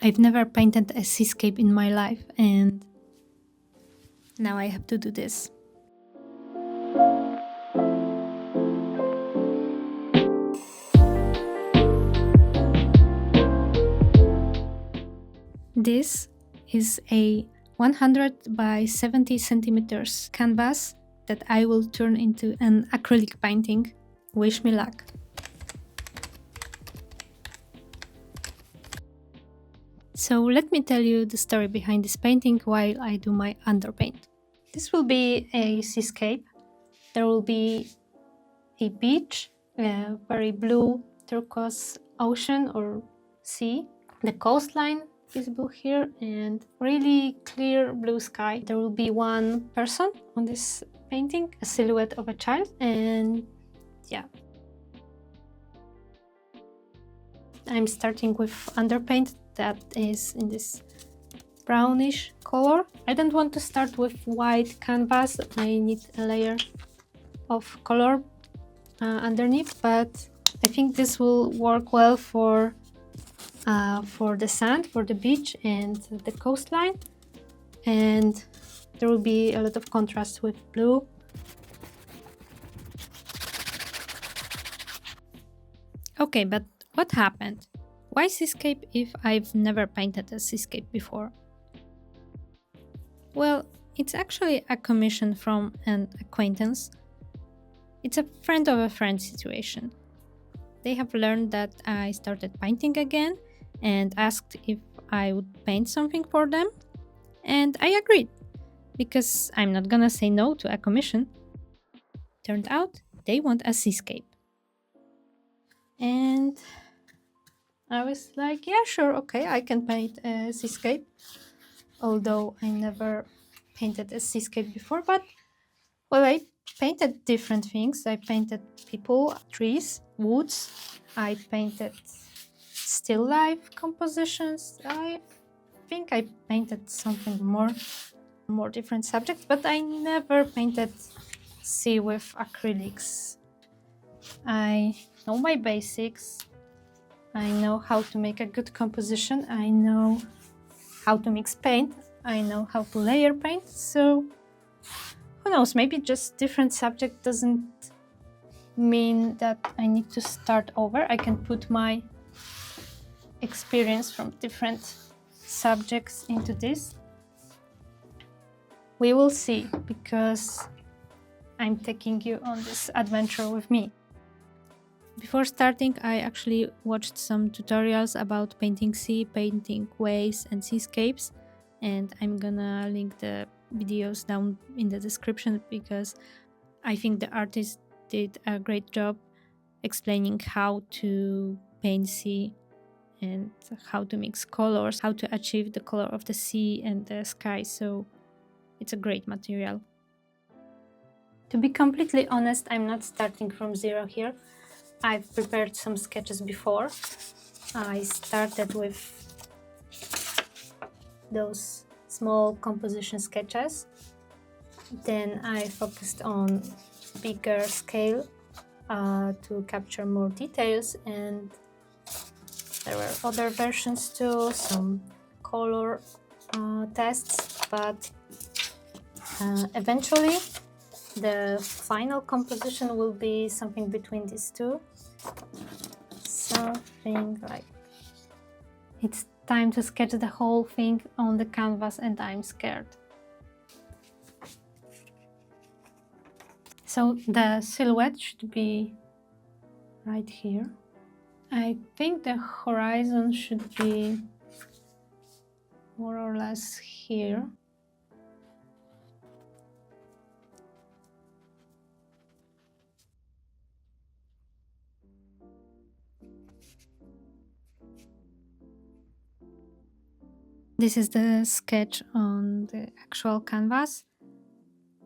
I've never painted a seascape in my life, and now I have to do this. This is a 100 by 70 centimeters canvas that I will turn into an acrylic painting. Wish me luck. So let me tell you the story behind this painting while I do my underpaint. This will be a seascape. There will be a beach, a very blue turquoise ocean or sea, the coastline visible here, and really clear blue sky. There will be one person on this painting, a silhouette of a child, and yeah. I'm starting with underpaint that is in this brownish color. I don't want to start with white canvas. I need a layer of color underneath, but I think this will work well for the sand, for the beach and the coastline, and there will be a lot of contrast with blue. Okay, but what happened? Why seascape if I've never painted a seascape before? Well, it's actually a commission from an acquaintance. It's a friend of a friend situation. They have learned that I started painting again and asked if I would paint something for them. And I agreed, because I'm not gonna say no to a commission. Turned out they want a seascape. And I was like, yeah, sure, okay, I can paint a seascape. Although I never painted a seascape before, but well, I painted different things. I painted people, trees, woods. I painted still life compositions. I think I painted something more different subjects, but I never painted sea with acrylics. I know my basics. I know how to make a good composition. I know how to mix paint. I know how to layer paint. So who knows, maybe just different subject doesn't mean that I need to start over. I can put my experience from different subjects into this. We will see, because I'm taking you on this adventure with me. Before starting, I actually watched some tutorials about painting sea, painting waves and seascapes, and I'm gonna link the videos down in the description, because I think the artist did a great job explaining how to paint sea and how to mix colors, how to achieve the color of the sea and the sky, so it's a great material. To be completely honest, I'm not starting from zero here. I've prepared some sketches before. I started with those small composition sketches. Then I focused on bigger scale to capture more details, and there were other versions too, some color tests, but eventually the final composition will be something between these two. Something like, it's time to sketch the whole thing on the canvas and I'm scared. So the silhouette should be right here. I think the horizon should be more or less here. This is the sketch on the actual canvas.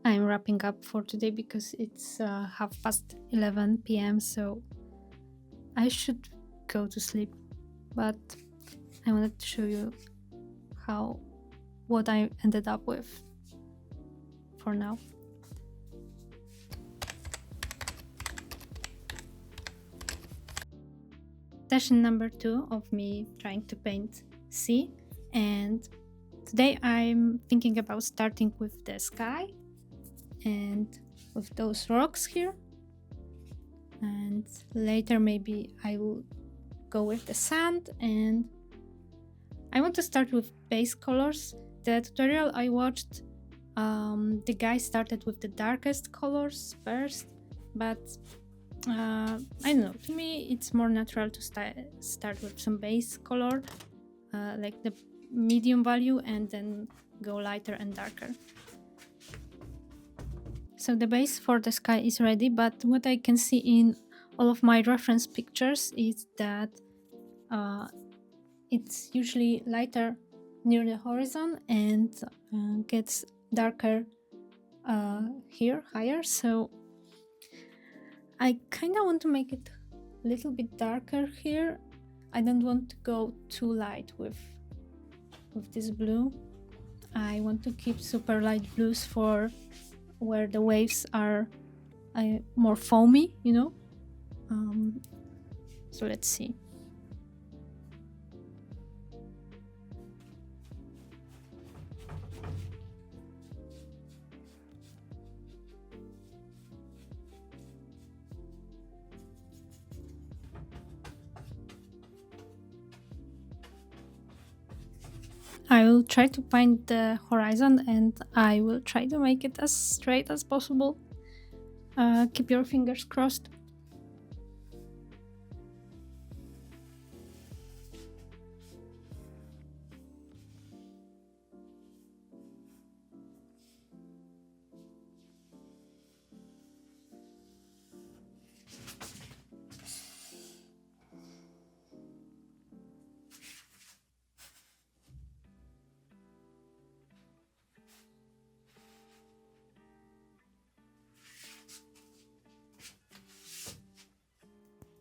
I'm wrapping up for today because it's 11:30 p.m. so I should go to sleep, but I wanted to show you what I ended up with for now. Session number 2 of me trying to paint sea. And today I'm thinking about starting with the sky and with those rocks here, and later maybe I will go with the sand. And I want to start with base colors. The tutorial I watched, the guy started with the darkest colors first, but I don't know, to me it's more natural to start with some base color, like the medium value, and then go lighter and darker. So the base for the sky is ready, but what I can see in all of my reference pictures is that it's usually lighter near the horizon and gets darker here, higher. So I kind of want to make it a little bit darker here. I don't want to go too light with this blue. I want to keep super light blues for where the waves are more foamy, you know. So let's see. I will try to find the horizon and I will try to make it as straight as possible. Keep your fingers crossed.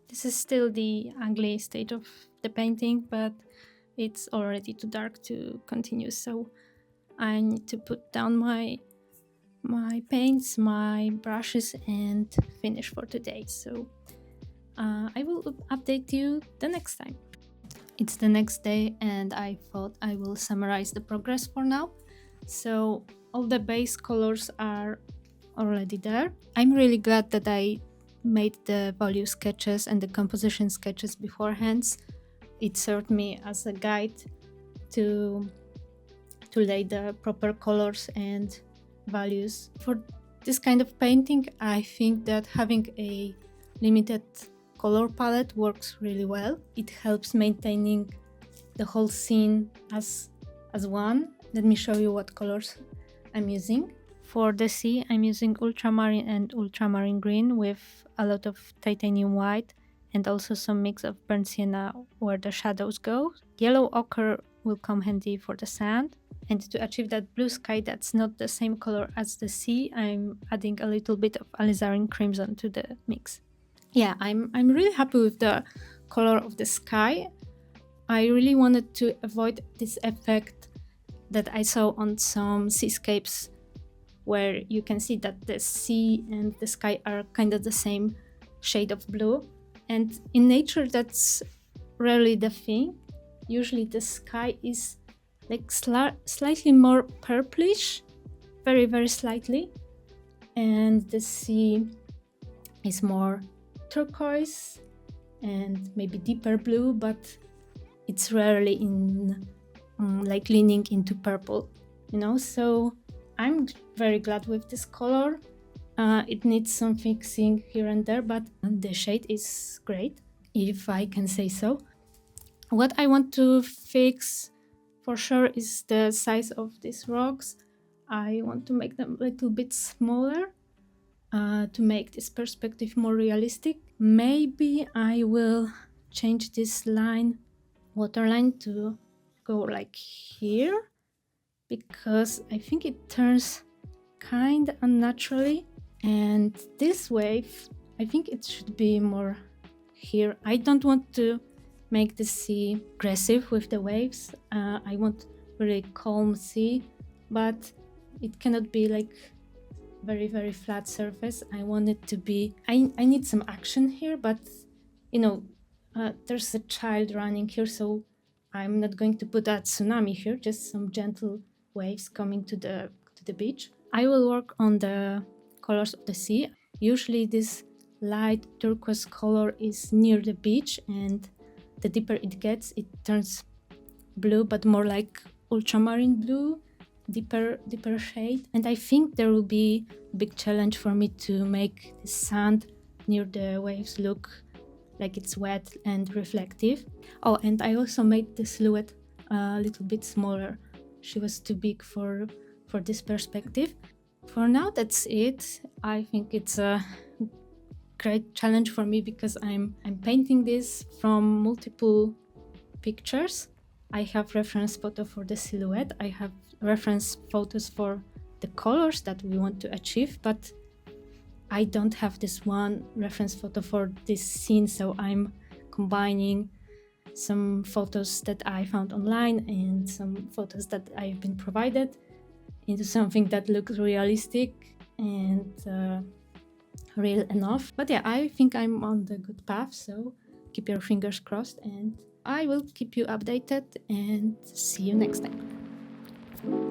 This is still the ugly stage of the painting, but it's already too dark to continue, so I need to put down my paints, my brushes, and finish for today. So I will update you the next time. It's the next day and I thought I will summarize the progress for now. So all the base colors are already there. I'm really glad that I made the value sketches and the composition sketches beforehand. It served me as a guide to lay the proper colors and values. For this kind of painting, I think that having a limited color palette works really well. It helps maintaining the whole scene as one. Let me show you what colors I'm using. For the sea, I'm using ultramarine and ultramarine green with a lot of titanium white and also some mix of burnt sienna where the shadows go. Yellow ochre will come handy for the sand. And to achieve that blue sky that's not the same color as the sea, I'm adding a little bit of alizarin crimson to the mix. Yeah, I'm really happy with the color of the sky. I really wanted to avoid this effect that I saw on some seascapes where you can see that the sea and the sky are kind of the same shade of blue. And in nature, that's rarely the thing. Usually the sky is like slightly more purplish, very, very slightly. And the sea is more turquoise and maybe deeper blue, but it's rarely in like leaning into purple, you know. So I'm very glad with this color. It needs some fixing here and there, but the shade is great, if I can say so. What I want to fix for sure is the size of these rocks. I want to make them a little bit smaller to make this perspective more realistic. Maybe I will change this waterline to go like here, because I think it turns kind of unnaturally. And this wave, I think it should be more here. I don't want to make the sea aggressive with the waves. I want really calm sea, but it cannot be like very, very flat surface. I want it to be, I need some action here, but you know, there's a child running here, so I'm not going to put a tsunami here, just some gentle waves coming to the beach. I will work on the colors of the sea. Usually this light turquoise color is near the beach, and the deeper it gets, it turns blue, but more like ultramarine blue, deeper shade. And I think there will be a big challenge for me to make the sand near the waves look like it's wet and reflective. Oh, and I also made the silhouette a little bit smaller. She was too big for this perspective. For now, that's it. I think it's a great challenge for me because I'm painting this from multiple pictures. I have reference photo for the silhouette. I have reference photos for the colors that we want to achieve, but I don't have this one reference photo for this scene, so I'm combining some photos that I found online and some photos that I've been provided into something that looks realistic and real enough. But yeah, I think I'm on the good path, so keep your fingers crossed, and I will keep you updated and see you next time.